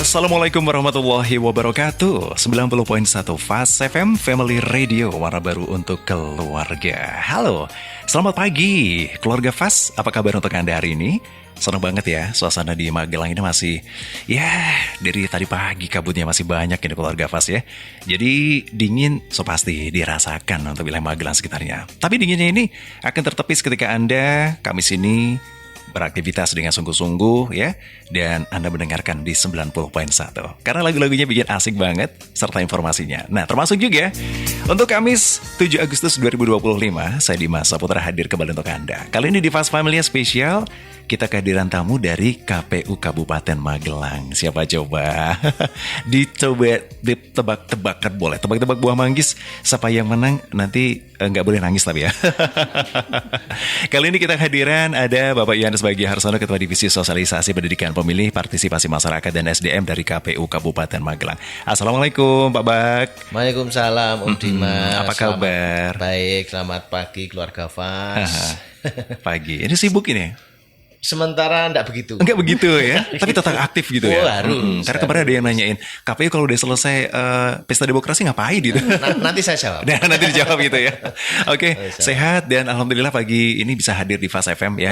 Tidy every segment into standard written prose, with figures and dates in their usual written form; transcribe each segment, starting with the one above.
Assalamualaikum warahmatullahi wabarakatuh. 90.1 Fast FM Family Radio, warna baru untuk keluarga. Halo, selamat pagi keluarga Fast. Apa kabar untuk Anda hari ini? Senang banget ya, suasana di Magelang ini masih, dari tadi pagi kabutnya masih banyak ini keluarga Fast ya. Jadi dingin so pasti dirasakan untuk wilayah Magelang sekitarnya. Tapi dinginnya ini akan tertepis ketika Anda Kamis ini beraktivitas dengan sungguh-sungguh ya, dan Anda mendengarkan di 90.1 karena lagu-lagunya bikin asik banget serta informasinya. Nah, termasuk juga untuk Kamis 7 Agustus 2025, saya Dimas Saputra hadir kembali untuk Anda. Kali ini di Fast Family Spesial, kita kehadiran tamu dari KPU Kabupaten Magelang. Siapa coba? Dicoba ditebak-tebakan boleh. Tebak-tebak buah manggis. Siapa yang menang nanti nggak boleh nangis tapi ya. Kali ini kita kehadiran ada Bapak Yohanes Bagi Harsono, Ketua Divisi Sosialisasi Pendidikan Pemilih, Partisipasi Masyarakat dan SDM dari KPU Kabupaten Magelang. Assalamualaikum Pak Bak. Waalaikumsalam Om Dimas. Apa kabar? Baik, selamat pagi keluarga Fas. Pagi. Ini sibuk ini? Sementara enggak begitu. Enggak begitu ya, tapi tetap aktif gitu ya. Harus. Karena kemarin ada yang nanyain, KPU kalau udah selesai pesta demokrasi ngapain gitu? Nanti saya jawab. Nah, nanti dijawab gitu ya. Oke, sehat dan alhamdulillah pagi ini bisa hadir di Fast FM ya.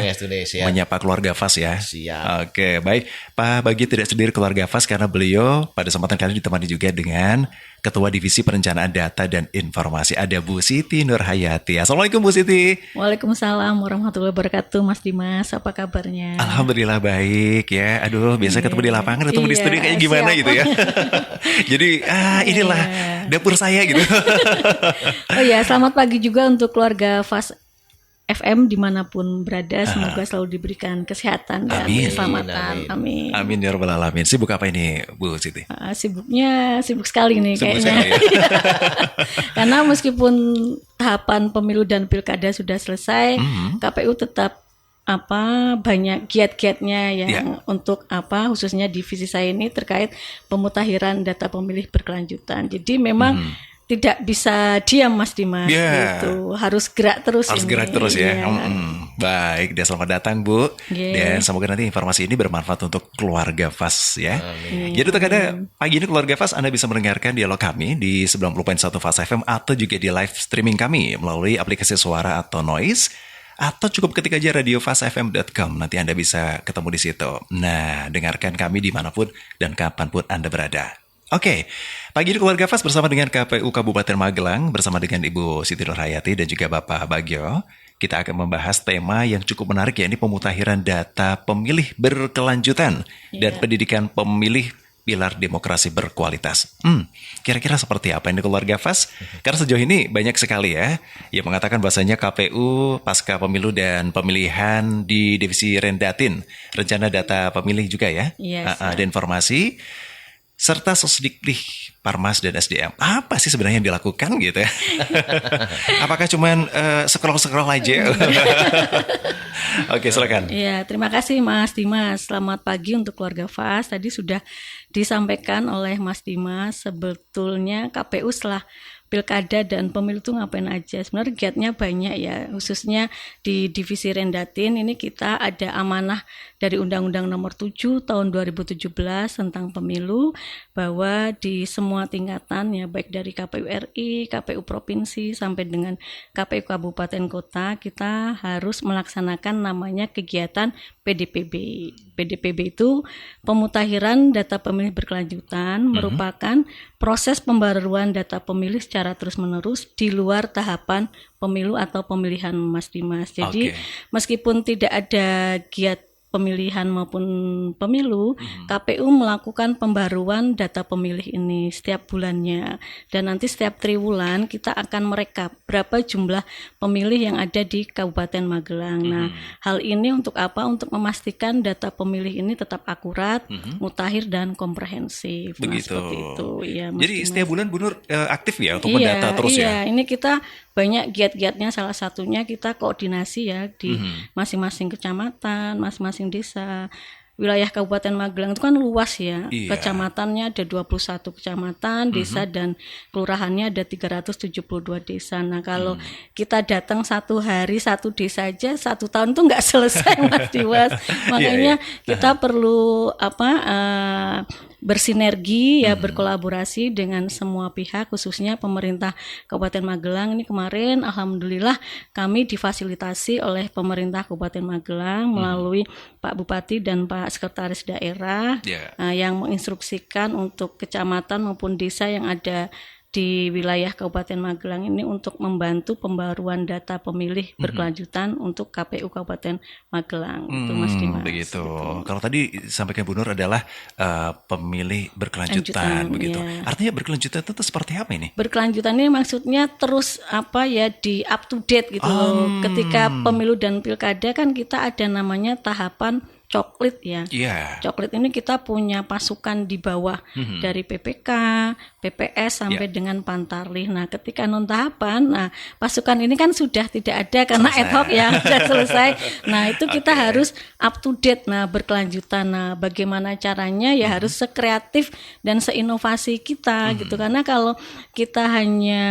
Menyapa keluarga Fast ya. Siap. Oke, baik. Pak Bagi tidak sendiri keluarga Fast karena beliau pada kesempatan kali ini ditemani juga dengan Ketua Divisi Perencanaan Data dan Informasi, ada Bu Siti Nurhayati. Assalamualaikum Bu Siti. Waalaikumsalam warahmatullahi wabarakatuh Mas Dimas, apa kabarnya? Alhamdulillah baik ya. Aduh, biasa ketemu di lapangan, ketemu di studio kayak gimana gitu ya. Jadi inilah dapur saya gitu. Oh ya, selamat pagi juga untuk keluarga Fast FM dimanapun berada, semoga selalu diberikan kesehatan dan keselamatan. Amin. Amin ya rabbal alamin. Sibuk apa ini Bu Siti? Sibuk sekali nih sibuk kayaknya. Sekali, ya? Karena meskipun tahapan pemilu dan pilkada sudah selesai, KPU tetap banyak giat-giatnya yang untuk khususnya divisi saya ini terkait pemutakhiran data pemilih berkelanjutan. Jadi memang tidak bisa diam Mas Dimas, gitu. Harus gerak terus. Harus gerak terus ya. Baik, dan selamat datang Bu. Dan semoga nanti informasi ini bermanfaat untuk keluarga Fast ya. Jadi untuk Anda pagi ini keluarga Fast, Anda bisa mendengarkan dialog kami di 90.1 Fast FM atau juga di live streaming kami melalui aplikasi suara atau noise, atau cukup ketik aja radiofastfm.com, nanti Anda bisa ketemu di situ. Nah, dengarkan kami dimanapun dan kapanpun Anda berada. Oke, pagi ini keluarga Fast bersama dengan KPU Kabupaten Magelang, bersama dengan Ibu Siti Nurhayati dan juga Bapak Bagio. Kita akan membahas tema yang cukup menarik, yakni pemutakhiran data pemilih berkelanjutan dan pendidikan pemilih pilar demokrasi berkualitas. Kira-kira seperti apa ini keluarga Fast? Karena sejauh ini banyak sekali ya yang mengatakan bahwasanya KPU pasca pemilu dan pemilihan di Divisi Rendatin, Rencana Data Pemilih juga ya, ada informasi, serta Sosdikdih, Parmas dan SDM. Apa sih sebenarnya yang dilakukan gitu ya? Apakah cuman scroll-scroll aja? Oke, silakan. Ya, terima kasih Mas Dimas. Selamat pagi untuk keluarga Fast. Tadi sudah disampaikan oleh Mas Dimas, sebetulnya KPU setelah pilkada dan pemilu itu ngapain aja. Sebenarnya giatnya banyak ya, khususnya di Divisi Rendatin ini kita ada amanah dari Undang-Undang Nomor 7 Tahun 2017 tentang pemilu, bahwa di semua tingkatan ya, baik dari KPU RI, KPU Provinsi sampai dengan KPU Kabupaten Kota, kita harus melaksanakan namanya kegiatan PDPB. PDPB itu pemutakhiran data pemilih berkelanjutan, merupakan proses pembaruan data pemilih secara terus-menerus di luar tahapan pemilu atau pemilihan Mas Dimas. Jadi meskipun tidak ada giat pemilihan maupun pemilu, KPU melakukan pembaruan data pemilih ini setiap bulannya, dan nanti setiap triwulan kita akan merekap berapa jumlah pemilih yang ada di Kabupaten Magelang. Nah, hal ini untuk apa? Untuk memastikan data pemilih ini tetap akurat, mutakhir dan komprehensif. Begitu. Nah, seperti itu. Ya, jadi setiap bulan Bu Nur aktif ya untuk mendata terus ya? Iya, ini kita banyak giat-giatnya, salah satunya kita koordinasi ya di masing-masing kecamatan, masing-masing desa. Wilayah Kabupaten Magelang itu kan luas ya. Kecamatannya ada 21 kecamatan, desa dan kelurahannya ada 372 desa. Nah, kalau kita datang satu hari satu desa aja, 1 tahun itu nggak selesai Mas Dimas. Makanya kita perlu bersinergi ya, berkolaborasi dengan semua pihak, khususnya pemerintah Kabupaten Magelang. Ini kemarin alhamdulillah kami difasilitasi oleh pemerintah Kabupaten Magelang melalui Pak Bupati dan Pak Sekretaris Daerah yang menginstruksikan untuk kecamatan maupun desa yang ada di wilayah Kabupaten Magelang ini untuk membantu pembaruan data pemilih berkelanjutan untuk KPU Kabupaten Magelang. Itu Mas Dimas. Begitu. Kalau tadi sampaikan Bu Nur adalah pemilih berkelanjutan begitu. Ya. Artinya berkelanjutan itu seperti apa ini? Berkelanjutan ini maksudnya terus di up to date gitu loh. Ketika pemilu dan pilkada kan kita ada namanya tahapan coklit ya. Coklit ini kita punya pasukan di bawah dari PPK, PPS sampai dengan Pantarlih. Nah, ketika non tahapan, pasukan ini kan sudah tidak ada karena ad hoc ya, sudah selesai. Nah, itu kita harus up to date. Nah, berkelanjutan. Nah, bagaimana caranya ya harus sekreatif dan seinovasi kita gitu. Karena kalau kita hanya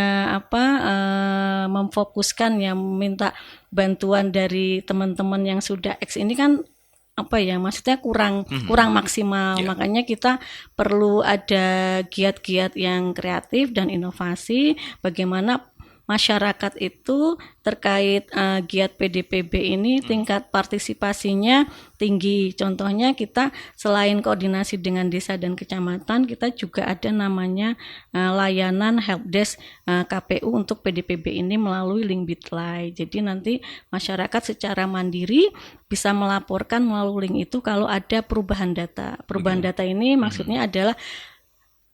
memfokuskan ya minta bantuan dari teman-teman yang sudah X ini kan maksudnya kurang maksimal. Makanya kita perlu ada giat-giat yang kreatif dan inovasi bagaimana masyarakat itu terkait giat PDPB ini tingkat partisipasinya tinggi. Contohnya kita selain koordinasi dengan desa dan kecamatan, kita juga ada namanya layanan helpdesk KPU untuk PDPB ini melalui link Bitly. Jadi nanti masyarakat secara mandiri bisa melaporkan melalui link itu kalau ada perubahan data. Perubahan data ini maksudnya adalah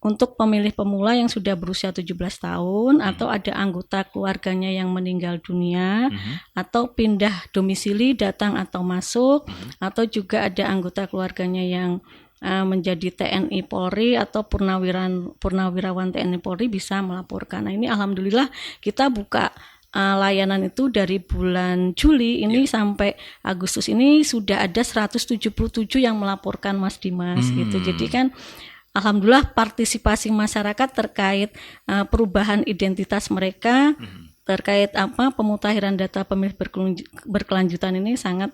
untuk pemilih pemula yang sudah berusia 17 tahun atau ada anggota keluarganya yang meninggal dunia atau pindah domisili datang atau masuk atau juga ada anggota keluarganya yang menjadi TNI Polri atau purnawirawan TNI Polri bisa melaporkan. Nah, ini alhamdulillah kita buka layanan itu dari bulan Juli ini sampai Agustus ini sudah ada 177 yang melaporkan Mas Dimas gitu. Jadi kan alhamdulillah partisipasi masyarakat terkait perubahan identitas mereka, terkait pemutahiran data pemilih berkelanjutan ini sangat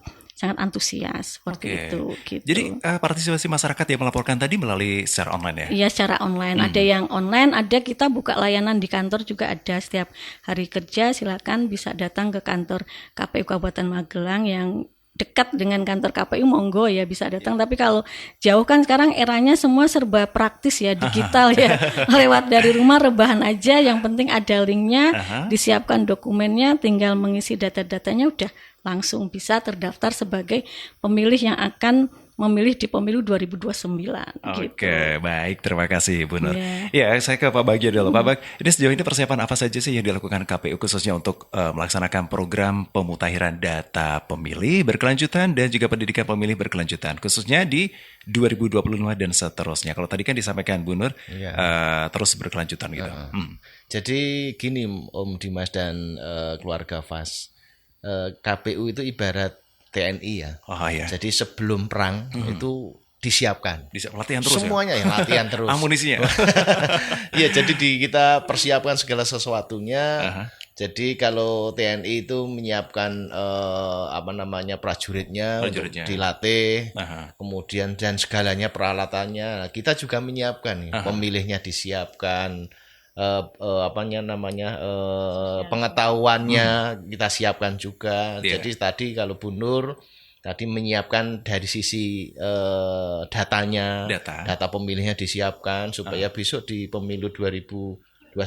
antusias seperti itu. Gitu. Jadi partisipasi masyarakat yang melaporkan tadi melalui secara online ya? Iya, secara online. Ada yang online, ada kita buka layanan di kantor juga ada setiap hari kerja. Silakan bisa datang ke kantor KPU Kabupaten Magelang yang dekat dengan kantor KPU, monggo ya bisa datang. Tapi kalau jauh kan sekarang eranya semua serba praktis ya, digital ya. Lewat dari rumah rebahan aja, yang penting ada linknya, disiapkan dokumennya, tinggal mengisi data-datanya udah langsung bisa terdaftar sebagai pemilih yang akan memilih di pemilu 2029. Oke, baik. Terima kasih, Bu Nur. Ya, saya ke Pak Bagio dulu. Pak Bag, ini sejauh ini persiapan apa saja sih yang dilakukan KPU khususnya untuk melaksanakan program pemutahiran data pemilih berkelanjutan dan juga pendidikan pemilih berkelanjutan, khususnya di 2025 dan seterusnya. Kalau tadi kan disampaikan Bu Nur, terus berkelanjutan gitu. Jadi gini Om Dimas dan keluarga FAS, KPU itu ibarat TNI ya. Jadi sebelum perang itu disiapkan. Latihan terus semuanya ya latihan terus. Amunisinya. Iya, jadi kita persiapkan segala sesuatunya. Jadi kalau TNI itu menyiapkan prajuritnya untuk dilatih, kemudian dan segalanya peralatannya. Nah, kita juga menyiapkan nih, pemilihnya disiapkan. Pengetahuannya kita siapkan juga. Jadi tadi kalau Bu Nur tadi menyiapkan dari sisi data pemilihnya disiapkan supaya besok di pemilu 2029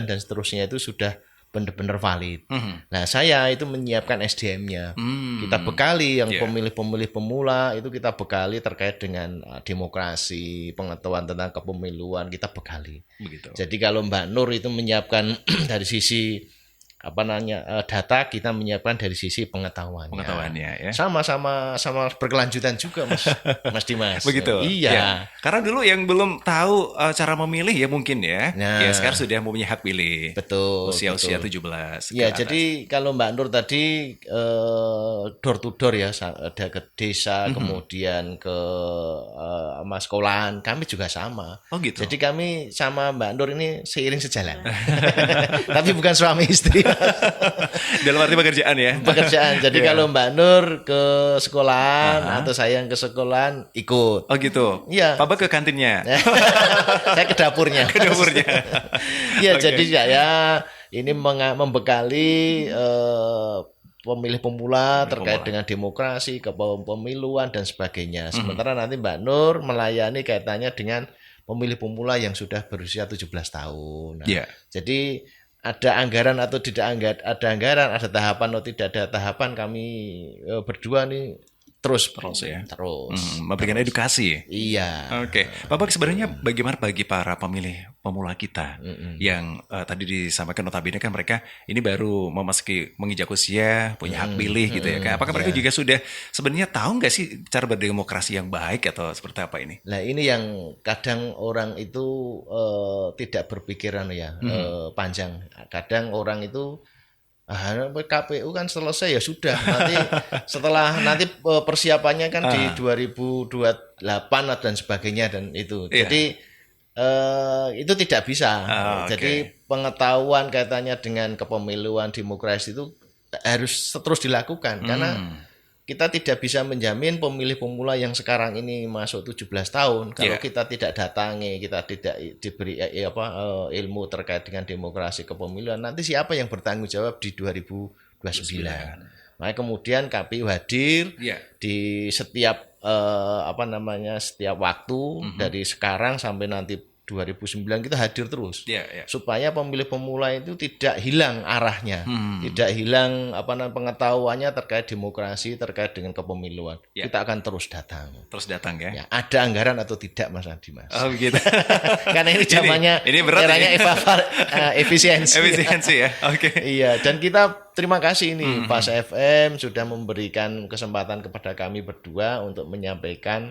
dan seterusnya itu sudah benar-benar valid. Nah, saya itu menyiapkan SDM-nya. Kita bekali yang pemilih-pemilih pemula itu kita bekali terkait dengan demokrasi, pengetahuan tentang kepemiluan kita bekali. Begitu. Jadi kalau Mbak Nur itu menyiapkan dari sisi data, kita menyiapkan dari sisi pengetahuannya ya. Sama berkelanjutan juga Mas Dimas. Begitu. Iya. Ya. Karena dulu yang belum tahu cara memilih ya mungkin ya. Ya sekarang sudah mempunyai hak pilih. Betul. Usia 17. Ya, jadi kalau Mbak Nur tadi door to door ya, ada ke desa, kemudian ke sekolahan, kami juga sama. Oh gitu. Jadi kami sama Mbak Nur ini seiring sejalan. Tapi bukan suami istri. Dalam arti pekerjaan ya. Pekerjaan. Jadi kalau Mbak Nur ke sekolahan atau saya yang ke sekolahan ikut. Oh gitu. Iya. Papa ke kantinnya. Saya ke dapurnya. Ke dapurnya. Iya, jadi saya ini membekali pemilih pemula terkait dengan demokrasi, kepemiluan dan sebagainya. Sementara nanti Mbak Nur melayani kaitannya dengan pemilih pemula yang sudah berusia 17 tahun. Nah, jadi ada anggaran atau tidak ada anggaran, ada tahapan atau tidak ada tahapan, kami berdua nih terus ya. Terus memberikan edukasi. Iya. Oke. Bapak sebenarnya bagaimana bagi para pemilih pemula kita yang tadi disampaikan notabene kan mereka ini baru memasuki menginjak usia, punya hak pilih gitu ya. Apakah mereka juga sudah sebenarnya tahu nggak sih cara berdemokrasi yang baik atau seperti apa ini? Nah, ini yang kadang orang itu tidak berpikiran ya panjang. Kadang orang itu KPU kan selesai ya sudah, nanti setelah nanti persiapannya kan di 2028 dan sebagainya dan itu. Jadi itu tidak bisa. Jadi pengetahuan kaitannya dengan kepemiluan demokrasi itu harus terus dilakukan karena kita tidak bisa menjamin pemilih pemula yang sekarang ini masuk 17 tahun kalau kita tidak datangi, kita tidak diberi ilmu terkait dengan demokrasi kepemiluan, nanti siapa yang bertanggung jawab di 2029. Maka kemudian KPU hadir di setiap setiap waktu dari sekarang sampai nanti 2009 kita hadir terus supaya pemilih pemula itu tidak hilang arahnya, tidak hilang pengetahuannya terkait demokrasi, terkait dengan kepemiluan. Kita akan terus datang ya. Ada anggaran atau tidak Mas Adi Mas? Oh gitu. Karena ini zamannya eranya efisiensi ya. Oke. Iya, dan kita terima kasih ini Pas FM sudah memberikan kesempatan kepada kami berdua untuk menyampaikan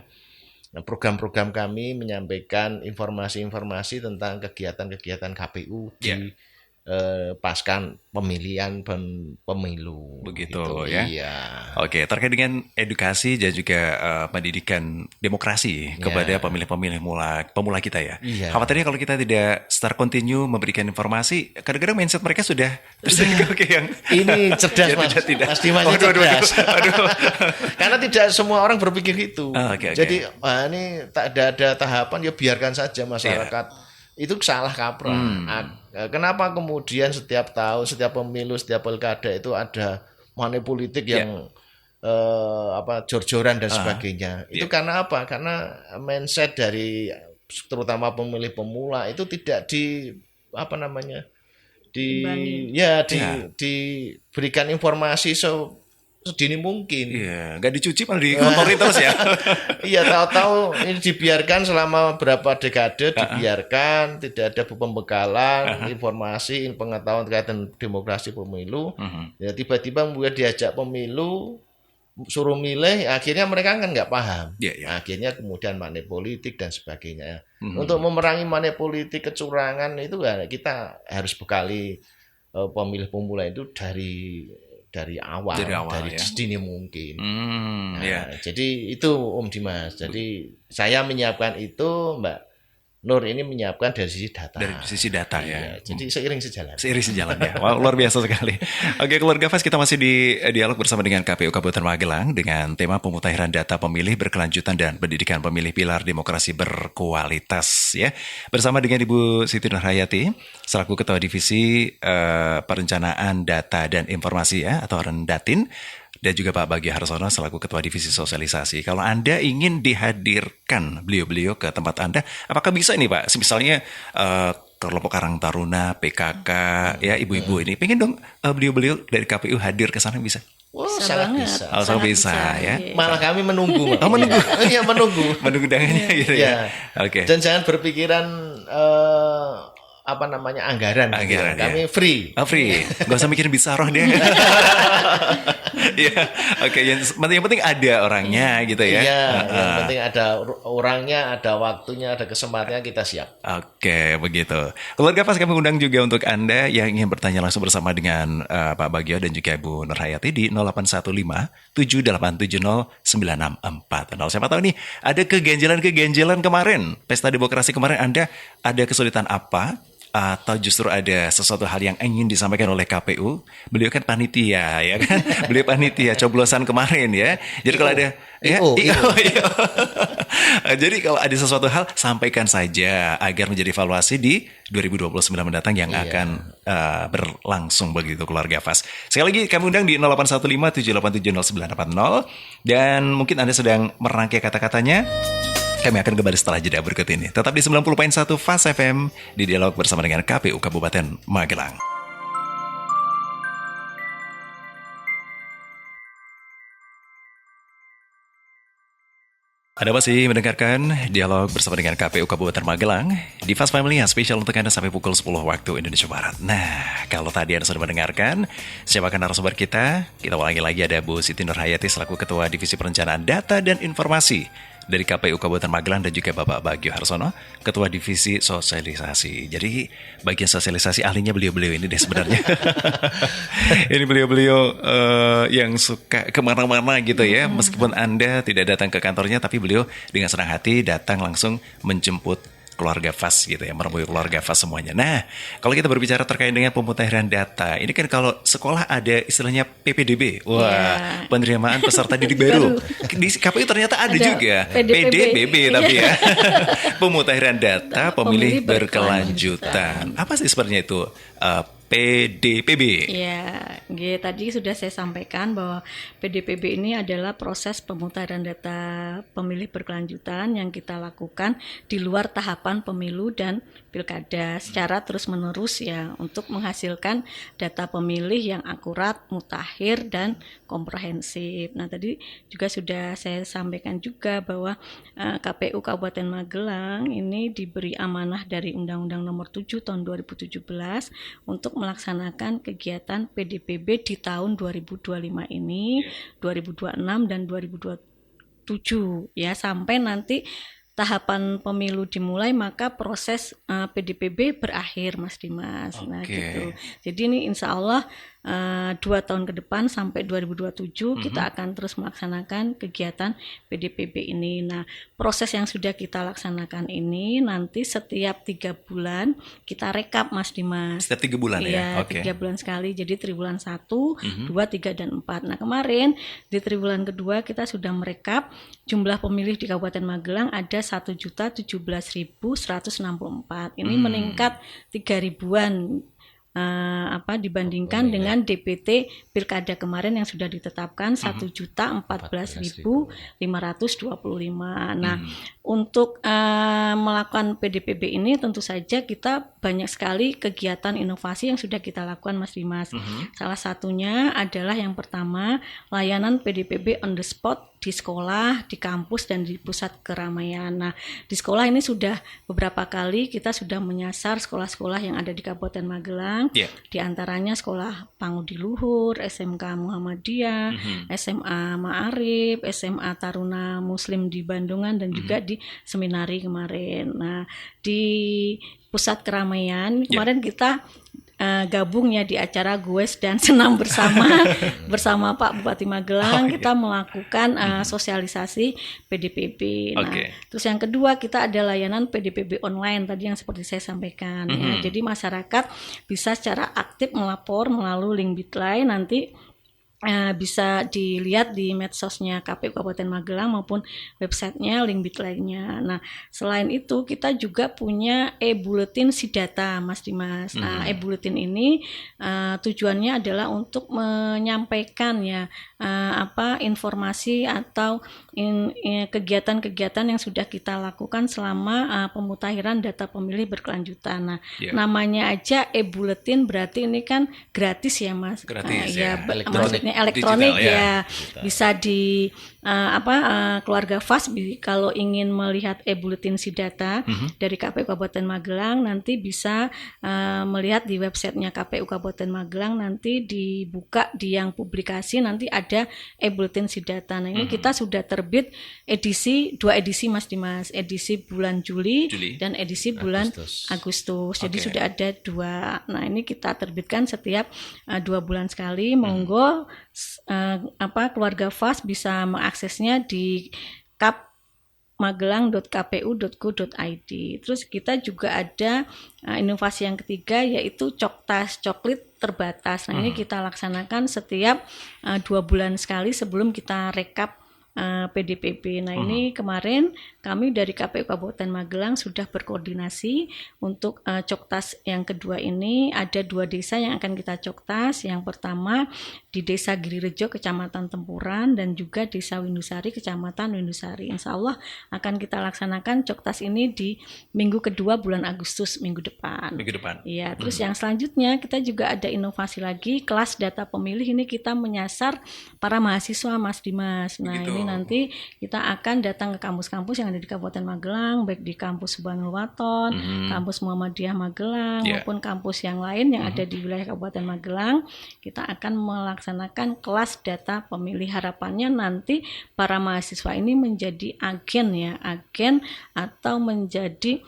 program-program kami, menyampaikan informasi-informasi tentang kegiatan-kegiatan KPU di pasca pemilihan dan pemilu. Begitu gitu. ya. Iya. Oke, terkait dengan edukasi dan juga pendidikan demokrasi kepada pemilih-pemilih pemula kita ya. Iya. Khawatirnya kalau kita tidak secara kontinu memberikan informasi, kadang-kadang mindset mereka sudah yang ini cerdas Mas. Mas Dimas cerdas. Karena tidak semua orang berpikir itu. Jadi ini tak ada tahapan ya biarkan saja masyarakat. Itu salah kaprah. Kenapa kemudian setiap tahun, setiap pemilu, setiap pilkada itu ada money politik yang jor-joran dan sebagainya. Itu karena apa? Karena mindset dari terutama pemilih pemula itu tidak diberikan informasi sedini mungkin. Iya, nggak dicuci malah dikotori terus ya. Iya, tahu-tahu ini dibiarkan selama berapa dekade, dibiarkan tidak ada pembekalan, informasi, pengetahuan terkait dengan demokrasi pemilu. Ya tiba-tiba kemudian diajak pemilu, suruh milih, akhirnya mereka kan nggak paham. Akhirnya kemudian money politik dan sebagainya. Untuk memerangi money politik, kecurangan itu kita harus bekali pemilih pemula itu dari awal dari sedini mungkin. Jadi itu Om Dimas. Jadi saya menyiapkan itu, Mbak Nur ini menyiapkan dari sisi data. Dari sisi data ya. Jadi seiring sejalan. Seiring sejalan ya. Wow, luar biasa sekali. Oke, keluarga Fas, kita masih di dialog bersama dengan KPU Kabupaten Magelang dengan tema pemutahiran data pemilih berkelanjutan dan pendidikan pemilih pilar demokrasi berkualitas ya. Bersama dengan Ibu Siti Nurhayati selaku Ketua Divisi Perencanaan Data dan Informasi ya atau Rendatin. Dan juga Pak Bagio Harsono selaku Ketua Divisi Sosialisasi. Kalau Anda ingin dihadirkan beliau-beliau ke tempat Anda, apakah bisa ini Pak? Misalnya kelompok Karang Taruna, PKK, ya ibu-ibu ini, pengen dong beliau-beliau dari KPU hadir ke sana bisa? Sangat bisa. Sangat bisa ya. Malah kami menunggu. Menunggu. Iya menunggu. Menunggu undangannya gitu ya. Oke. Dan jangan berpikiran anggaran. Kami free. Free. Gak usah mikirin bisaroh deh. Iya. Oke, yang penting ada orangnya gitu ya. Iya, yang penting ada orangnya, ada waktunya, ada kesempatannya, kita siap. Oke, begitu. Keluarga Pas, kami undang juga untuk Anda yang ingin bertanya langsung bersama dengan Pak Bagio dan juga Ibu Nurhayati di 0815 7870 964. Siapa tahu nih ada keganjilan kemarin, Pesta Demokrasi kemarin Anda ada kesulitan apa? atau justru ada sesuatu hal yang ingin disampaikan oleh KPU? Beliau kan panitia, ya kan? Beliau panitia coblosan kemarin ya. Jadi kalau ada jadi kalau ada sesuatu hal sampaikan saja agar menjadi evaluasi di 2029 mendatang yang akan berlangsung begitu keluarga FAS. Sekali lagi kami undang di 0815-787-0980 dan mungkin Anda sedang merangkai kata-katanya. Kami akan kembali setelah jeda berikut ini. Tetap di 90.1 FAS FM di dialog bersama dengan KPU Kabupaten Magelang. Anda masih mendengarkan dialog bersama dengan KPU Kabupaten Magelang di FAS Family yang spesial untuk Anda sampai pukul 10 waktu Indonesia Barat. Nah, kalau tadi Anda sudah mendengarkan, siapakah narasumber kita? Kita ulangi lagi, ada Bu Siti Nurhayati selaku Ketua Divisi Perencanaan Data dan Informasi dari KPU Kabupaten Magelang dan juga Bapak Bagio Harsono, Ketua Divisi Sosialisasi. Jadi bagian sosialisasi ahlinya beliau-beliau ini deh sebenarnya. Ini beliau-beliau yang suka kemana-mana gitu ya. Meskipun Anda tidak datang ke kantornya, tapi beliau dengan senang hati datang langsung menjemput keluarga FAS gitu ya, menemui keluarga FAS semuanya. Nah, kalau kita berbicara terkait dengan pemutahiran data, ini kan kalau sekolah ada istilahnya PPDB, penerimaan peserta didik baru. Di KPU ternyata ada juga PDBB tapi ya, pemutahiran data pemilih berkelanjutan. Apa sih sebenarnya itu PDPB? Ya, tadi sudah saya sampaikan bahwa PDPB ini adalah proses pemutahiran data pemilih berkelanjutan yang kita lakukan di luar tahapan pemilu dan pilkada secara terus-menerus ya, untuk menghasilkan data pemilih yang akurat, mutakhir, dan komprehensif. Nah, tadi juga sudah saya sampaikan juga bahwa KPU Kabupaten Magelang ini diberi amanah dari Undang-Undang Nomor 7 Tahun 2017 untuk melaksanakan kegiatan PDPB di tahun 2025 ini, 2026 dan 2027 ya, sampai nanti tahapan pemilu dimulai maka proses PDPB berakhir, Mas Dimas. Nah gitu. Jadi ini insya Allah 2 tahun ke depan sampai 2027 kita akan terus melaksanakan kegiatan PDPB ini. Nah, proses yang sudah kita laksanakan ini nanti setiap 3 bulan kita rekap, Mas Dimas. Setiap 3 bulan ya? 3 bulan sekali. Jadi triwulan 1, 2, 3, dan 4. Nah, kemarin di triwulan kedua kita sudah merekap jumlah pemilih di Kabupaten Magelang ada 1.017.164. Ini meningkat 3.000-an dibandingkan dengan DPT Pilkada kemarin yang sudah ditetapkan 1.014.525. Nah, untuk melakukan PDPB ini tentu saja kita banyak sekali kegiatan inovasi yang sudah kita lakukan, Mas Dimas. Salah satunya adalah yang pertama, layanan PDPB on the spot di sekolah, di kampus, dan di pusat keramaian. Nah, di sekolah ini sudah beberapa kali kita sudah menyasar sekolah-sekolah yang ada di Kabupaten Magelang. Di antaranya Sekolah Pangudi Luhur, SMK Muhammadiyah, SMA Ma'arif, SMA Taruna Muslim di Bandungan, dan juga di Seminari kemarin. Nah, di pusat keramaian kemarin kita gabung ya di acara Goes dan Senam bersama bersama Pak Bupati Magelang. Kita melakukan sosialisasi PDPB. Nah, terus yang kedua kita ada layanan PDPB online tadi yang seperti saya sampaikan ya. Jadi masyarakat bisa secara aktif melapor melalui link Bitly, nanti bisa dilihat di medsosnya KPU Kabupaten Magelang maupun websitenya, link Bitly-nya. Nah, selain itu kita juga punya e-bulletin Sidata, Mas Dimas. Nah, e-bulletin ini tujuannya adalah untuk menyampaikan ya informasi atau kegiatan-kegiatan yang sudah kita lakukan selama pemutakhiran data pemilih berkelanjutan. Nah, namanya aja e-bulletin berarti ini kan gratis ya, Mas. Gratis maksudnya elektronik digital, ya. Bisa di keluarga FAS kalau ingin melihat e-bulletin Sidata dari KPU Kabupaten Magelang nanti bisa melihat di websitenya KPU Kabupaten Magelang, nanti dibuka di yang publikasi nanti ada e-bulletin Sidata. Nah, ini kita sudah terbit dua edisi, Mas Dimas, edisi bulan Juli dan edisi bulan Agustus. Jadi sudah ada 2. Nah, ini kita terbitkan setiap 2 bulan sekali. Monggo keluarga FAS bisa mengaksesnya di magelang.kpu.go.id. Terus kita juga ada inovasi yang ketiga yaitu Coktas, coklit terbatas. Nah, ini kita laksanakan setiap 2 bulan sekali sebelum kita rekap PDPB. Nah, ini kemarin kami dari KPU Kabupaten Magelang sudah berkoordinasi untuk Coktas yang kedua ini. Ada 2 desa yang akan kita Coktas. Yang pertama di Desa Girirejo, Kecamatan Tempuran, dan juga Desa Windusari, Kecamatan Windusari. Insya Allah akan kita laksanakan Coktas ini di minggu kedua bulan Agustus minggu depan. Iya. Terus yang selanjutnya kita juga ada inovasi lagi, kelas data pemilih. Ini kita menyasar para mahasiswa, Mas Dimas. Nah, ini nanti kita akan datang ke kampus-kampus yang ada di Kabupaten Magelang, baik di kampus Banul Waton, kampus Muhammadiyah Magelang, maupun kampus yang lain yang ada di wilayah Kabupaten Magelang. Kita akan melaksanakan kelas data pemilih. Harapannya nanti para mahasiswa ini menjadi agen atau menjadi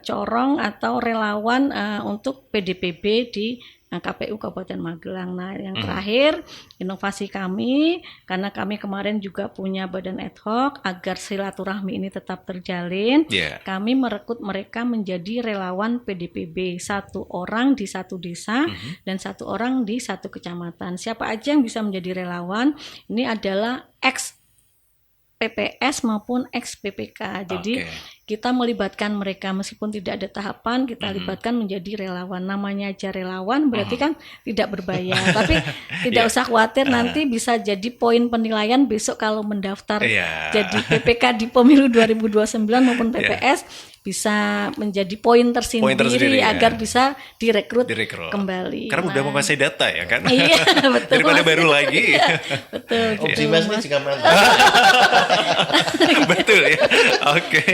corong atau relawan untuk PDPB di KPU Kabupaten Magelang. Nah, yang terakhir inovasi kami, karena kami kemarin juga punya badan ad hoc agar silaturahmi ini tetap terjalin. Kami merekrut mereka menjadi relawan PDPB, 1 orang di 1 desa dan 1 orang di 1 kecamatan. Siapa aja yang bisa menjadi relawan? Ini adalah ex PPS maupun ex PPK. Jadi kita melibatkan mereka meskipun tidak ada tahapan, kita libatkan menjadi relawan. Namanya aja relawan berarti kan tidak berbayar. Tapi tidak usah khawatir, nanti bisa jadi poin penilaian besok kalau mendaftar jadi PPK di pemilu 2029 maupun PPS, bisa menjadi poin tersendiri agar bisa direkrut kembali. Karena udah menguasai data ya kan? Iya, betul. Daripada baru lagi. Betul. Optimis ini juga mantap. Betul ya.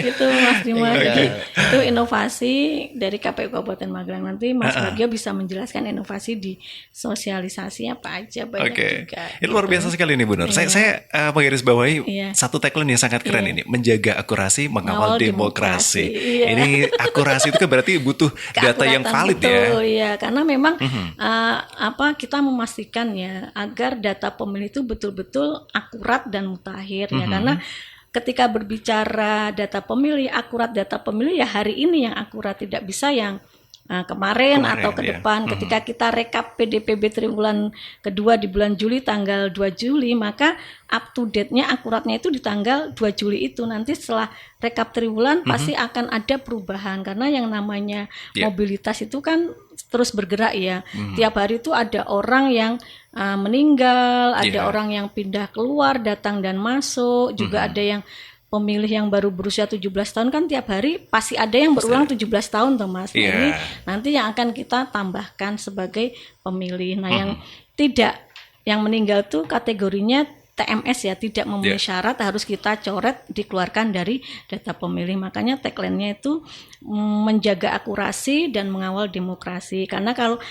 Itu Mas Dimas. Itu inovasi dari KPU Kabupaten Magelang. Nanti Mas Bagio bisa menjelaskan inovasi di sosialisasi apa aja, banyak juga. Ini luar biasa sekali nih Bu Nur. Saya menggarisbawahi satu tagline yang sangat keren ini, menjaga akurasi, mengawal demokrasi. Ini akurasi itu kan berarti butuh data yang valid ya. Karena memang kita memastikan ya agar data pemilih itu betul-betul akurat dan mutakhir ya. Karena ketika berbicara data pemilih, akurat data pemilih ya hari ini yang akurat, tidak bisa yang kemarin atau ke depan. Ketika kita rekap PDPB triwulan kedua di bulan Juli tanggal 2 Juli, maka up to date-nya, akuratnya itu di tanggal 2 Juli itu. Nanti setelah rekap triwulan pasti akan ada perubahan, karena yang namanya mobilitas itu kan terus bergerak ya. Tiap hari itu ada orang yang meninggal, ada orang yang pindah keluar, datang dan masuk, juga ada yang pemilih yang baru berusia 17 tahun kan tiap hari pasti ada yang berulang 17 tahun tuh Mas. Nah, ini nanti yang akan kita tambahkan sebagai pemilih. Nah, yang meninggal tuh kategorinya TMS ya, tidak memenuhi syarat, harus kita coret, dikeluarkan dari data pemilih. Makanya tagline-nya itu menjaga akurasi dan mengawal demokrasi. Karena kalau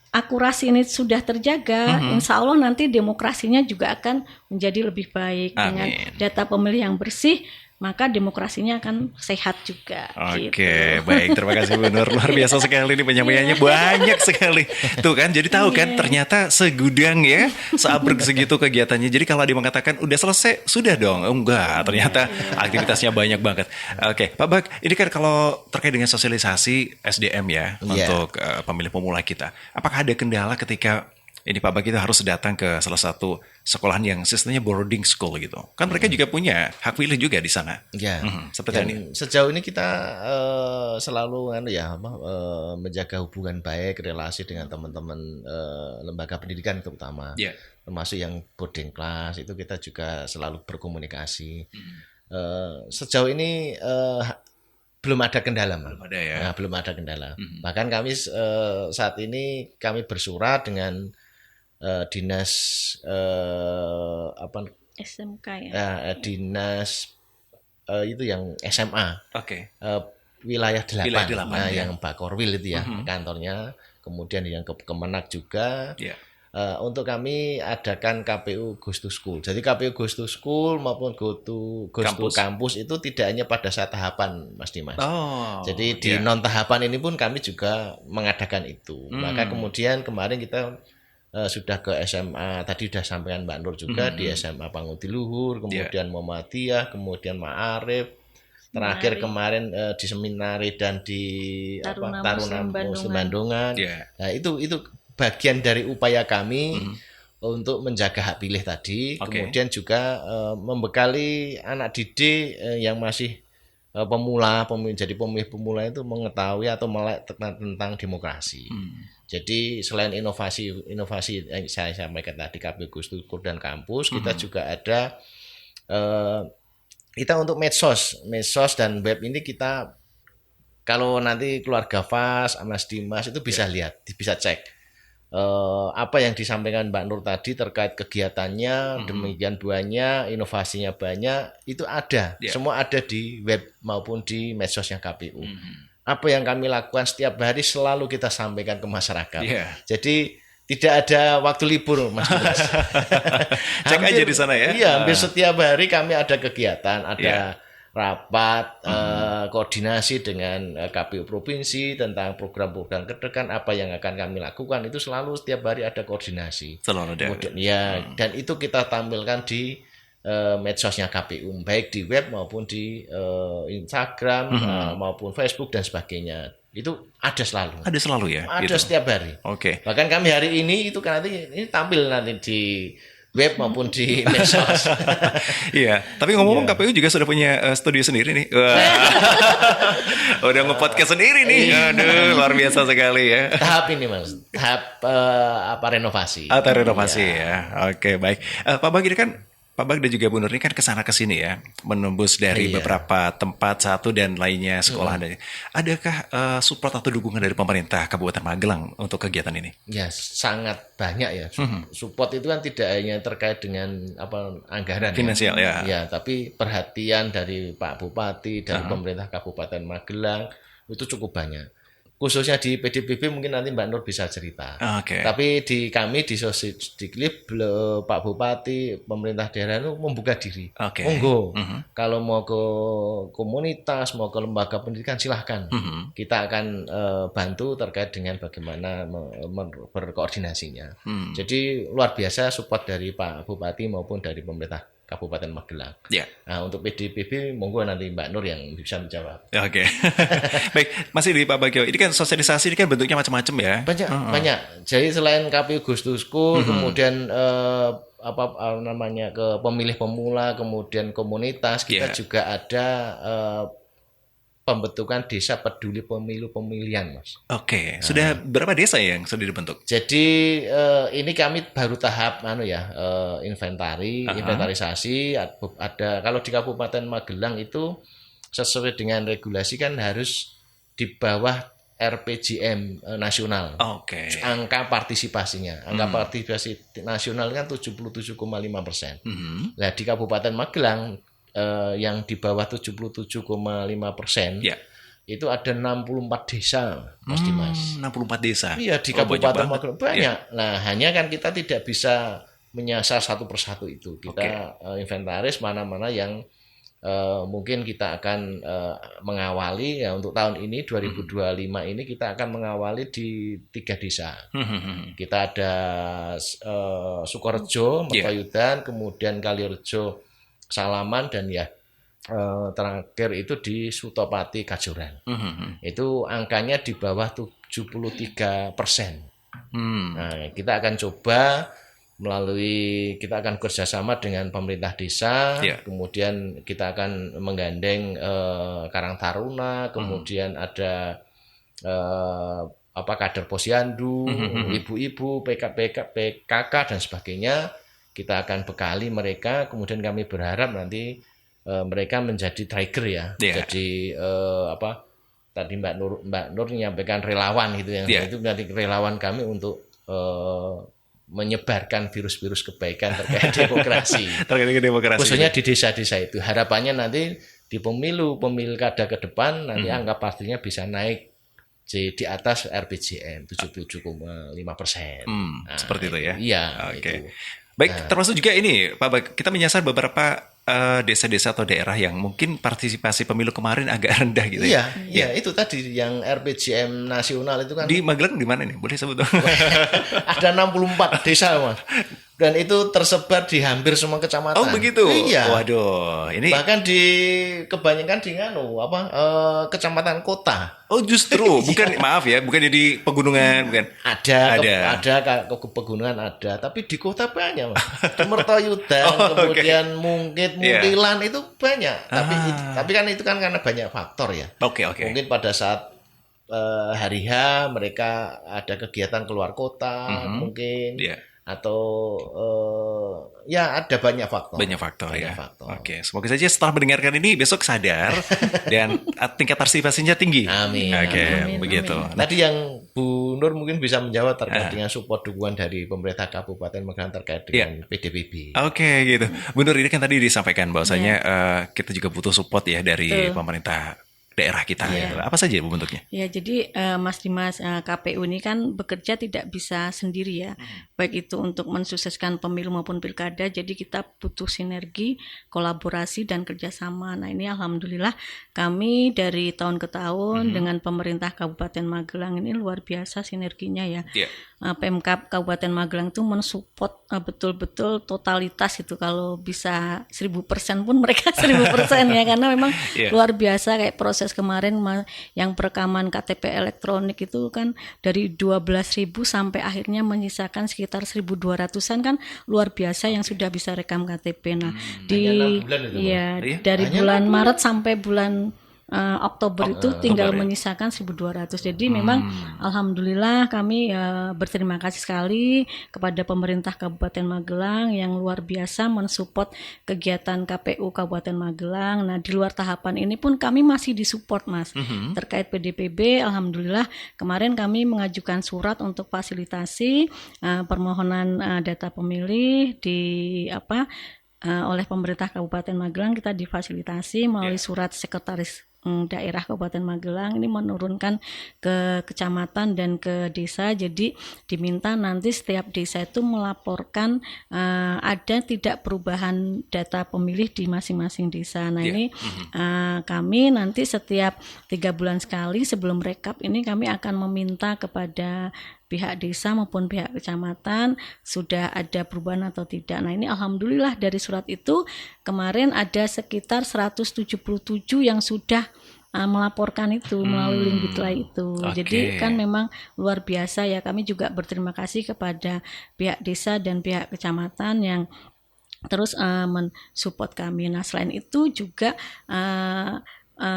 akurasi ini sudah terjaga, insya Allah nanti demokrasinya juga akan menjadi lebih baik. Dengan data pemilih yang bersih, maka demokrasinya akan sehat juga. Oke, baik, terima kasih Bu Nur. Luar biasa sekali ini penyampaiannya, banyak sekali. Tuh kan, jadi tahu kan ternyata segudang ya, seabrek segitu kegiatannya. Jadi kalau dia mengatakan udah selesai, sudah dong. Enggak, ternyata aktivitasnya banyak banget. Oke, Pak Bag, ini kan kalau terkait dengan sosialisasi SDM ya, untuk pemilih pemula kita. Apakah ada kendala ketika ini Pak Bag itu harus datang ke salah satu sekolahan yang sistemnya boarding school gitu? Kan mereka juga punya hak pilih juga di sana. Ya, seperti ini. Sejauh ini kita selalu menjaga hubungan baik, relasi dengan teman-teman lembaga pendidikan terutama, termasuk yang boarding class itu kita juga selalu berkomunikasi. Sejauh ini belum ada kendala, Mas. Belum ada kendala. Bahkan kami saat ini kami bersurat dengan dinas SMK ya. Dinas itu yang SMA. Wilayah 8. Yang Bakorwil itu ya, kantornya. Kemudian yang Kemenak juga. Untuk kami adakan KPU Goes to School. Jadi KPU Goes to School maupun Goes to Campus itu tidak hanya pada saat tahapan, Mas Dimas. Jadi di non tahapan ini pun kami juga mengadakan itu. Maka kemudian kemarin kita sudah ke SMA, tadi sudah sampaikan Mbak Nur juga di SMA Pangudi Luhur, kemudian Muhammadiyah, kemudian Ma'arif, terakhir kemarin di Seminari dan di Taruna Muslim Bandungan. Nah, itu bagian dari upaya kami untuk menjaga hak pilih tadi, kemudian juga membekali anak didik yang masih jadi pemilih pemula itu mengetahui atau melek tentang demokrasi. Jadi selain inovasi yang saya sampaikan tadi KPU Gus Dur dan kampus, kita juga ada kita untuk medsos dan web ini kita kalau nanti keluarga FAS, Mas Dimas itu bisa lihat, bisa cek apa yang disampaikan Mbak Nur tadi terkait kegiatannya, demikian banyak, inovasinya banyak, itu ada. Semua ada di web maupun di medsosnya KPU. Apa yang kami lakukan setiap hari selalu kita sampaikan ke masyarakat. Jadi tidak ada waktu libur, Mas Dimas. Cek aja di sana ya. Iya, hampir setiap hari kami ada kegiatan, ada rapat koordinasi dengan KPU provinsi tentang program-program kedepan apa yang akan kami lakukan, itu selalu setiap hari ada koordinasi. Selalu ada. Kemudian, dan itu kita tampilkan di medsosnya KPU, baik di web maupun di Instagram maupun Facebook dan sebagainya. Itu ada selalu. Ada selalu ya. Ada gitu. Setiap hari. Bahkan kami hari ini itu kan nanti ini tampil nanti di web maupun di medsos. Iya, tapi ngomong-ngomong KPU juga sudah punya studio sendiri nih. Udah nge-podcast sendiri nih. Aduh, luar biasa sekali ya. Tahap ini Mas, tahap renovasi. Atau renovasi ya. Oke, baik. Pak Bagir kan Pak Bag dan juga Bu Nur ini kan kesana kesini ya, menembus dari beberapa tempat satu dan lainnya sekolah. Adakah support atau dukungan dari pemerintah Kabupaten Magelang untuk kegiatan ini? Ya, sangat banyak ya. Support itu kan tidak hanya terkait dengan anggaran finansial ya. Ya, tapi perhatian dari Pak Bupati, dari pemerintah Kabupaten Magelang itu cukup banyak. Khususnya di PDBB mungkin nanti Mbak Nur bisa cerita. Tapi di kami di Sosdiklik Pak Bupati, pemerintah daerah itu membuka diri. Monggo. Kalau mau ke komunitas, mau ke lembaga pendidikan silahkan. Kita akan bantu terkait dengan bagaimana berkoordinasinya. Jadi luar biasa support dari Pak Bupati maupun dari pemerintah Kabupaten Magelang. Nah, untuk PDBB monggo nanti Mbak Nur yang bisa menjawab. Baik, masih di Pak Bagio. Ini kan sosialisasi ini kan bentuknya macam-macam ya. Banyak. Jadi selain KPU Gus Dur School, kemudian ke pemilih pemula, kemudian komunitas, kita juga ada pembentukan desa peduli pemilu pemilihan, Mas. Sudah berapa desa yang sudah dibentuk? Jadi ini kami baru tahap inventarisasi. Ada kalau di Kabupaten Magelang itu sesuai dengan regulasi kan harus di bawah RPJM nasional. Angka partisipasinya, partisipasi nasional kan 77,5%. Nah, di Kabupaten Magelang yang di bawah 77,5%, itu ada 64 desa, Mas Dimas. 64 desa? Iya, di Kabupaten Magelang banyak. Nah, hanya kan kita tidak bisa menyasar satu persatu itu. Kita inventaris mana-mana yang mungkin kita akan mengawali ya. Untuk tahun ini 2025 ini kita akan mengawali di 3 desa. Kita ada Sukorejo, Mertoyudan, kemudian Kalirejo, Salaman, dan terakhir itu di Sutopati Kajoran. Itu angkanya di bawah 73%. Nah, kita akan coba kita akan kerjasama dengan pemerintah desa, kemudian kita akan menggandeng Karang Taruna, kemudian ada kader posyandu, ibu-ibu, PKK dan sebagainya. Kita akan bekali mereka, kemudian kami berharap nanti mereka menjadi trigger ya. Jadi tadi Mbak Nur menyampaikan relawan gitu yang itu nanti relawan kami untuk menyebarkan virus-virus kebaikan terkait demokrasi. Khususnya di desa-desa itu. Harapannya nanti di pilkada ke depan nanti angka pastinya bisa naik di atas RPJM 77,5%. Seperti itu ya. Iya. Baik, termasuk juga ini Pak Bag, kita menyasar beberapa desa-desa atau daerah yang mungkin partisipasi pemilu kemarin agak rendah gitu ya? Iya, itu tadi yang RPJM nasional itu kan. Di Magelang di mana nih? Boleh sebut? Ada 64 desa, Mas. Dan itu tersebar di hampir semua kecamatan. Oh begitu? Iya. Waduh, ini bahkan kebanyakan di kecamatan kota. Oh justru, bukan maaf ya, bukan di pegunungan, bukan? Ada pegunungan ada, tapi di kota banyak, Mas. Di Mertoyudan, kemudian Muntilan itu banyak. Tapi kan itu kan karena banyak faktor ya. Oke. Mungkin pada saat hari H mereka ada kegiatan keluar kota, mungkin. Atau ada banyak faktor. Banyak faktor. Oke, semoga saja setelah mendengarkan ini besok sadar dan tingkat partisipasinya tinggi. Amin. Oke, begitu. Amin. Tadi yang Bu Nur mungkin bisa menjawab terkait dengan support dukungan dari pemerintah Kabupaten Magelang terkait dengan PDPB. Oke, gitu. Bu Nur, ini kan tadi disampaikan bahwasanya kita juga butuh support ya dari pemerintah daerah kita. Apa saja Bu bentuknya? Ya, jadi Mas Dimas, KPU ini kan bekerja tidak bisa sendiri ya, baik itu untuk mensukseskan pemilu maupun pilkada. Jadi kita butuh sinergi, kolaborasi dan kerjasama. Nah ini alhamdulillah kami dari tahun ke tahun dengan pemerintah Kabupaten Magelang ini luar biasa sinerginya ya. Pemkab Kabupaten Magelang itu mensupport betul-betul totalitas itu, kalau bisa 1000% pun mereka 1000% ya, karena memang luar biasa kayak proses kemarin yang perekaman KTP elektronik itu kan dari 12.000 sampai akhirnya menyisakan sekitar 1.200-an, kan luar biasa yang sudah bisa rekam KTP. Nah dari bulan Maret sampai bulan Oktober itu tinggal menyisakan 1.200. Jadi memang alhamdulillah kami berterima kasih sekali kepada pemerintah Kabupaten Magelang yang luar biasa mensupport kegiatan KPU Kabupaten Magelang. Nah di luar tahapan ini pun kami masih disupport, Mas. Terkait PDPB, alhamdulillah kemarin kami mengajukan surat untuk fasilitasi permohonan data pemilih oleh pemerintah Kabupaten Magelang. Kita difasilitasi melalui surat sekretaris daerah Kabupaten Magelang ini menurunkan ke kecamatan dan ke desa. Jadi diminta nanti setiap desa itu melaporkan ada tidak perubahan data pemilih di masing-masing desa. Nah ini kami nanti setiap 3 bulan sekali sebelum rekap ini kami akan meminta kepada pihak desa maupun pihak kecamatan sudah ada perubahan atau tidak. Nah ini alhamdulillah dari surat itu kemarin ada sekitar 177 yang sudah melaporkan itu melalui link Bitly itu. Jadi kan memang luar biasa ya. Kami juga berterima kasih kepada pihak desa dan pihak kecamatan yang terus mensupport kami. Nah selain itu juga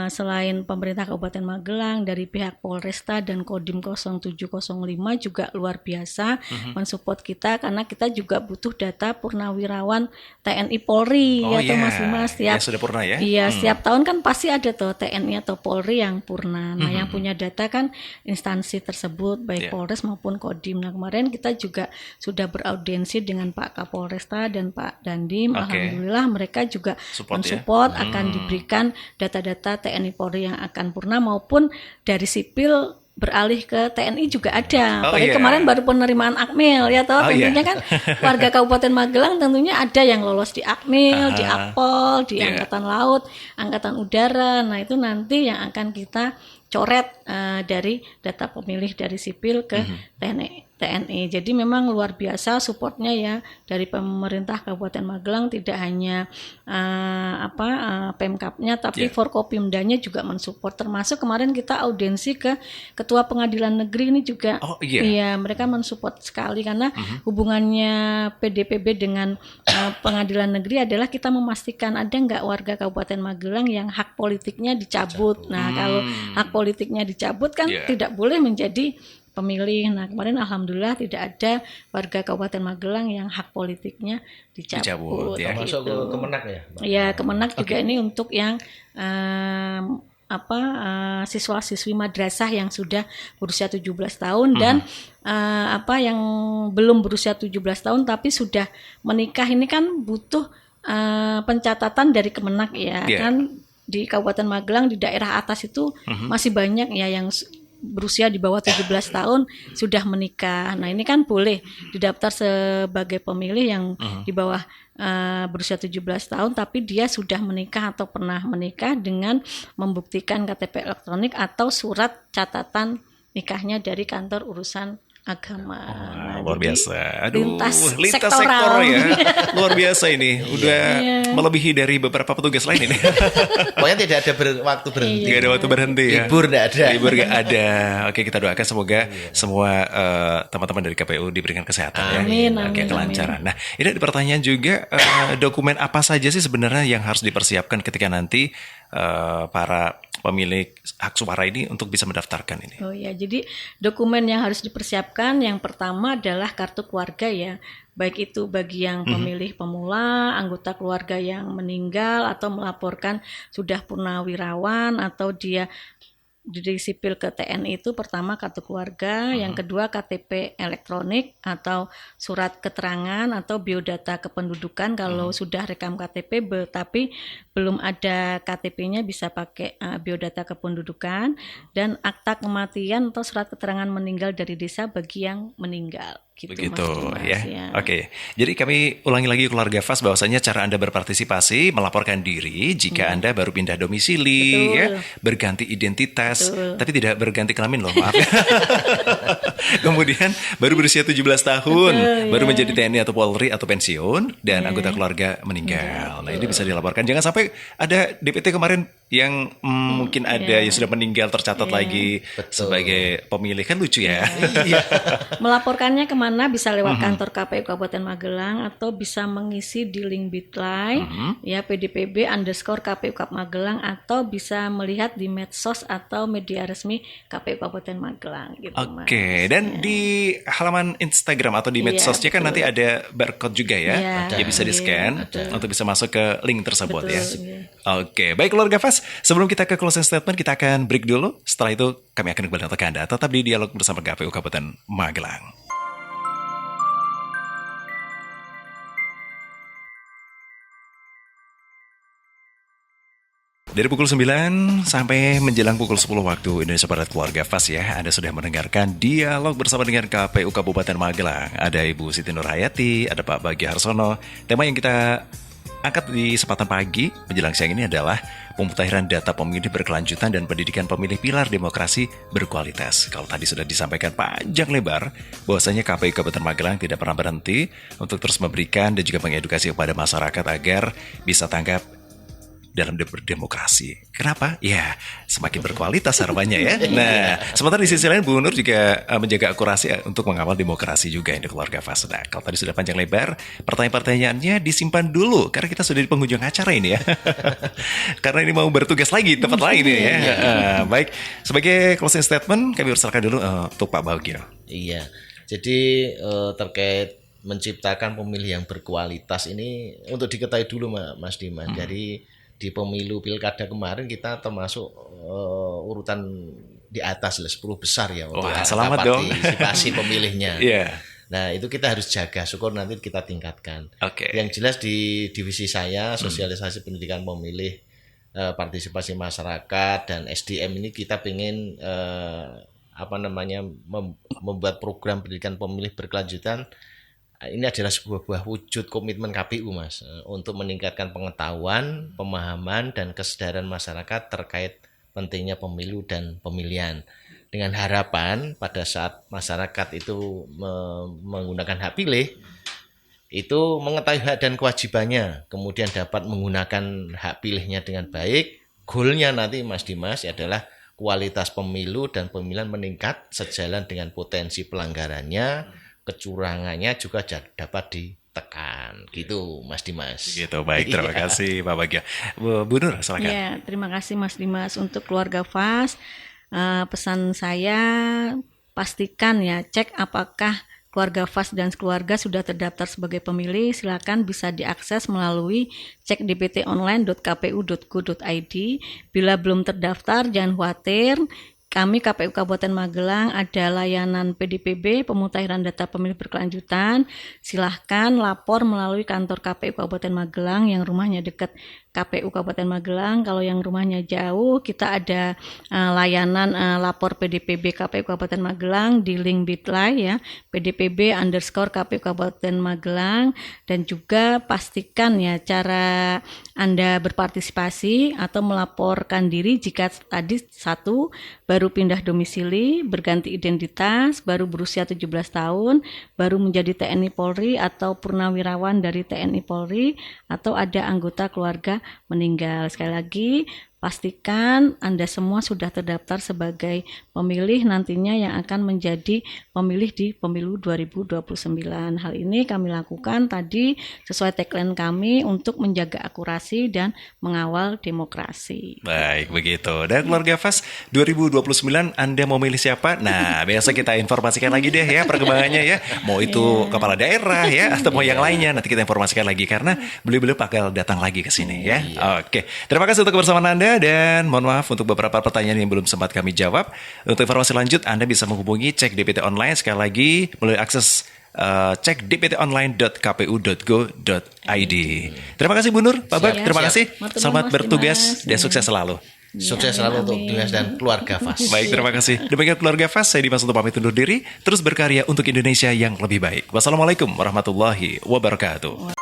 selain pemerintah Kabupaten Magelang, dari pihak Polresta dan Kodim 0705 juga luar biasa mensupport kita, karena kita juga butuh data purnawirawan TNI Polri Mas Dimas. Sudah purna ya? Iya, setiap tahun kan pasti ada tuh TNI atau Polri yang purna. Nah, yang punya data kan instansi tersebut baik Polres maupun Kodim. Nah, kemarin kita juga sudah beraudiensi dengan Pak Kapolresta dan Pak Dandim. Alhamdulillah mereka juga mensupport akan diberikan data-data TNI Polri yang akan purna maupun dari sipil beralih ke TNI juga ada. Kemarin baru penerimaan Akmil ya toh. Tentunya kan warga Kabupaten Magelang tentunya ada yang lolos di Akmil, di Akpol, di Angkatan Laut, Angkatan Udara. Nah itu nanti yang akan kita coret dari data pemilih dari sipil ke TNI. Jadi memang luar biasa supportnya ya dari pemerintah Kabupaten Magelang, tidak hanya Pemkabnya tapi Forkopimdanya juga mensupport, termasuk kemarin kita audiensi ke Ketua Pengadilan Negeri ini juga. Iya, mereka mensupport sekali karena hubungannya PDPB dengan Pengadilan Negeri adalah kita memastikan ada nggak warga Kabupaten Magelang yang hak politiknya dicabut. Nah, kalau hak politiknya dicabut kan tidak boleh menjadi pemilih. Nah kemarin alhamdulillah tidak ada warga Kabupaten Magelang yang hak politiknya dicabut ya. Masuk ke Kemenak ya? Iya, Kemenak juga ini untuk yang siswa-siswi madrasah yang sudah berusia 17 tahun dan yang belum berusia 17 tahun tapi sudah menikah. Ini kan butuh pencatatan dari Kemenak ya. Kan di Kabupaten Magelang di daerah atas itu masih banyak ya yang berusia di bawah 17 tahun sudah menikah. Nah, ini kan boleh didaftar sebagai pemilih yang di bawah berusia 17 tahun tapi dia sudah menikah atau pernah menikah dengan membuktikan KTP elektronik atau surat catatan nikahnya dari kantor urusan agama. Luar biasa. Aduh, lintas sektor ya. Luar biasa ini. Udah melebihi dari beberapa petugas lain ini. Pokoknya tidak ada waktu berhenti. Tidak ada waktu berhenti ya. Libur tidak ada. Libur nggak ada. Oke, kita doakan semoga semua teman-teman dari KPU diberikan kesehatan amin, ya. Oke, kelancaran. Nah, ini ada pertanyaan juga, dokumen apa saja sih sebenarnya yang harus dipersiapkan ketika nanti para pemilik hak suara ini untuk bisa mendaftarkan ini? Oh ya, jadi dokumen yang harus dipersiapkan yang pertama adalah kartu keluarga ya. Baik itu bagi yang pemilih pemula, anggota keluarga yang meninggal atau melaporkan sudah purnawirawan atau dia di sipil ke TNI itu pertama kartu keluarga, yang kedua KTP elektronik atau surat keterangan atau biodata kependudukan kalau sudah rekam KTP tapi belum ada KTP-nya bisa pakai biodata kependudukan, dan akta kematian atau surat keterangan meninggal dari desa bagi yang meninggal. Begitu ya. Oke. Jadi kami ulangi lagi keluarga FAS bahwasanya cara Anda berpartisipasi melaporkan diri jika Anda baru pindah domisili ya, berganti identitas tapi tidak berganti kelamin loh, maaf. Kemudian baru berusia 17 tahun, baru menjadi TNI atau Polri atau pensiun dan anggota keluarga meninggal. Nah, ini bisa dilaporkan. Jangan sampai ada DPT kemarin yang mungkin ada yang sudah meninggal tercatat lagi sebagai pemilih, kan lucu ya. Melaporkannya kemana? Bisa lewat kantor KPU Kabupaten Magelang atau bisa mengisi di link Bitly ya PDPB_KPU Kap Magelang, atau bisa melihat di medsos atau media resmi KPU Kabupaten Magelang gitu. Oke, dan di halaman Instagram atau di medsosnya kan nanti ada barcode juga ya. Ya bisa di-scan untuk bisa masuk ke link tersebut ya. Oke, baik keluarga FAS, sebelum kita ke closing statement kita akan break dulu. Setelah itu kami akan kembali untuk Anda. Tetap di Dialog bersama KPU Kabupaten Magelang. Dari pukul 9 sampai menjelang pukul 10 waktu Indonesia Barat keluarga FAS ya, Anda sudah mendengarkan Dialog bersama dengan KPU Kabupaten Magelang. Ada Ibu Siti Nurhayati, ada Pak Bagi Harsono. Tema yang kita angkat di kesempatan pagi menjelang siang ini adalah pemutahiran data pemilih berkelanjutan dan pendidikan pemilih pilar demokrasi berkualitas. Kalau tadi sudah disampaikan panjang lebar bahwasanya KPU Kabupaten Magelang tidak pernah berhenti untuk terus memberikan dan juga mengedukasi kepada masyarakat agar bisa tanggap dalam berdemokrasi. Kenapa? Ya, semakin berkualitas harapannya ya. Nah, sementara di sisi lain Bu Nur juga menjaga akurasi untuk mengawal demokrasi juga ini keluarga FAS. Nah, kalau tadi sudah panjang lebar, pertanyaan-pertanyaannya disimpan dulu karena kita sudah di penghujung acara ini ya. Karena ini mau bertugas lagi tempat lain ini ya. Baik, sebagai closing statement kami persilakan dulu untuk Pak Bagio. Iya. Jadi terkait menciptakan pemilih yang berkualitas ini untuk diketahui dulu Mas Dimas. Jadi di pemilu pilkada kemarin kita termasuk urutan di atas 10 besar ya untuk selamat partisipasi pemilihnya. Nah itu kita harus jaga, syukur nanti kita tingkatkan. Yang jelas di divisi saya sosialisasi pendidikan pemilih, partisipasi masyarakat dan SDM ini kita pengen membuat program pendidikan pemilih berkelanjutan. Ini adalah sebuah wujud komitmen KPU Mas untuk meningkatkan pengetahuan, pemahaman dan kesadaran masyarakat terkait pentingnya pemilu dan pemilihan. Dengan harapan pada saat masyarakat itu menggunakan hak pilih, itu mengetahui hak dan kewajibannya, kemudian dapat menggunakan hak pilihnya dengan baik. Goalnya nanti Mas Dimas adalah kualitas pemilu dan pemilihan meningkat sejalan dengan potensi pelanggarannya, kecurangannya juga dapat ditekan gitu Mas Dimas. Gitu, baik, terima kasih Pak Bagio. Bu Nur, silakan. Ya, terima kasih Mas Dimas. Untuk keluarga FAS, pesan saya pastikan ya, cek apakah keluarga FAS dan keluarga sudah terdaftar sebagai pemilih. Silakan bisa diakses melalui cekdptonline.kpu.go.id. Bila belum terdaftar, jangan khawatir. Kami KPU Kabupaten Magelang ada layanan PDPB, pemutahiran data pemilih berkelanjutan. Silahkan lapor melalui kantor KPU Kabupaten Magelang yang rumahnya dekat KPU Kabupaten Magelang. Kalau yang rumahnya jauh, kita ada layanan lapor PDPB KPU Kabupaten Magelang di link Bitly ya, PDPB_KPU Kabupaten Magelang. Dan juga pastikan ya cara Anda berpartisipasi atau melaporkan diri jika tadi 1 baru pindah domisili, berganti identitas, baru berusia 17 tahun, baru menjadi TNI Polri atau purnawirawan dari TNI Polri, atau ada anggota keluarga meninggal. Sekali lagi, pastikan Anda semua sudah terdaftar sebagai pemilih nantinya yang akan menjadi pemilih di pemilu 2029. Hal ini kami lakukan tadi sesuai tagline kami untuk menjaga akurasi dan mengawal demokrasi. Baik, begitu. Dan keluarga FAS 2029 Anda mau milih siapa? Nah, biasa kita informasikan lagi deh ya perkembangannya ya. Mau itu kepala daerah ya atau mau yang lainnya, nanti kita informasikan lagi karena beliau-beliau bakal datang lagi ke sini ya. Oke. Terima kasih untuk kebersamaan Anda. Dan mohon maaf untuk beberapa pertanyaan yang belum sempat kami jawab. Untuk informasi lanjut Anda bisa menghubungi Cek DPT Online sekali lagi melalui akses cek dptonline.kpu.go.id. Terima kasih Bu Nur, Pak Bak, terima kasih. Selamat bertugas dan sukses selalu. Sukses selalu untuk Dimas dan keluarga FAS. Baik, terima kasih. Demikian keluarga FAS, saya Dimas untuk pamit undur diri. Terus berkarya untuk Indonesia yang lebih baik. Wassalamualaikum warahmatullahi wabarakatuh.